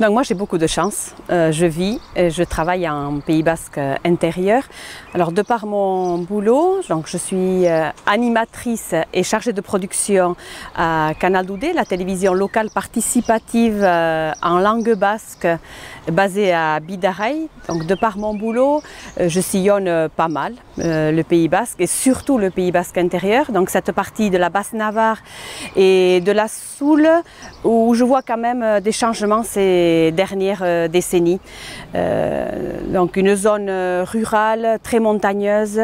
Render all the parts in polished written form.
Donc moi j'ai beaucoup de chance, je vis et je travaille en Pays Basque intérieur. Alors de par mon boulot, donc je suis animatrice et chargée de production à Canal Doudé, la télévision locale participative en langue basque basée à Bidaray. Donc de par mon boulot, je sillonne pas mal le Pays Basque et surtout le Pays Basque intérieur, donc cette partie de la Basse-Navarre et de la Soule où je vois quand même des changements ces dernières décennies. Donc une zone rurale très montagneuse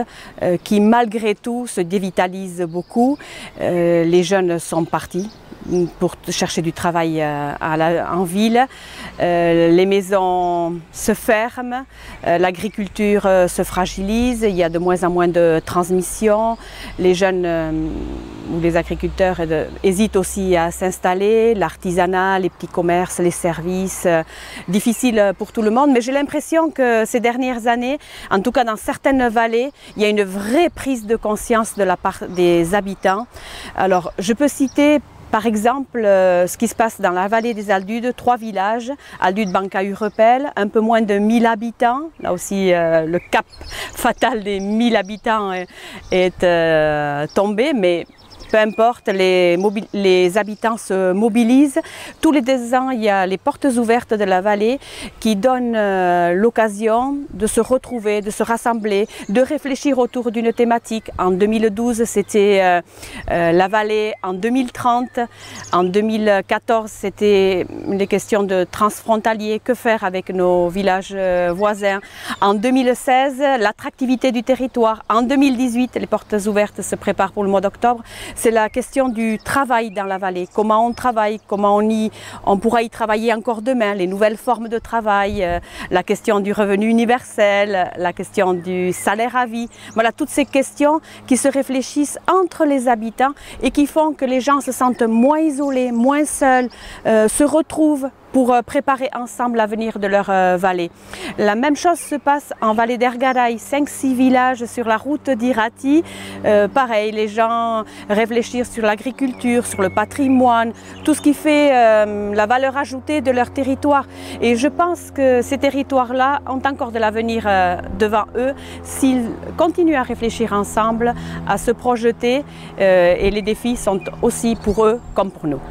qui malgré tout se dévitalise beaucoup. Les jeunes sont partis pour chercher du travail en ville. Les maisons se ferment, l'agriculture se fragilise, il y a de moins en moins de transmission. Les jeunes ou les agriculteurs hésitent aussi à s'installer, l'artisanat, les petits commerces, les services, difficile pour tout le monde. Mais j'ai l'impression que ces dernières années, en tout cas dans certaines vallées, il y a une vraie prise de conscience de la part des habitants. Alors je peux citer par exemple, ce qui se passe dans la vallée des Aldudes, 3 villages, Aldudes, Banca-Urepel, un peu moins de 1000 habitants. Là aussi, le cap fatal des 1000 habitants est tombé, mais peu importe, les habitants se mobilisent. Tous les 2 ans, il y a les portes ouvertes de la vallée qui donnent l'occasion de se retrouver, de se rassembler, de réfléchir autour d'une thématique. En 2012, c'était la vallée en 2030. En 2014, c'était des questions de transfrontalier. Que faire avec nos villages voisins? En 2016, l'attractivité du territoire. En 2018, les portes ouvertes se préparent pour le mois d'octobre. C'est la question du travail dans la vallée, comment on travaille, comment on pourra y travailler encore demain, les nouvelles formes de travail, la question du revenu universel, la question du salaire à vie. Voilà, toutes ces questions qui se réfléchissent entre les habitants et qui font que les gens se sentent moins isolés, moins seuls, se retrouvent pour préparer ensemble l'avenir de leur vallée. La même chose se passe en vallée d'Ergaray, 5-6 villages sur la route d'Irati. Pareil, les gens réfléchissent sur l'agriculture, sur le patrimoine, tout ce qui fait la valeur ajoutée de leur territoire. Et je pense que ces territoires-là ont encore de l'avenir devant eux s'ils continuent à réfléchir ensemble, à se projeter et les défis sont aussi pour eux comme pour nous.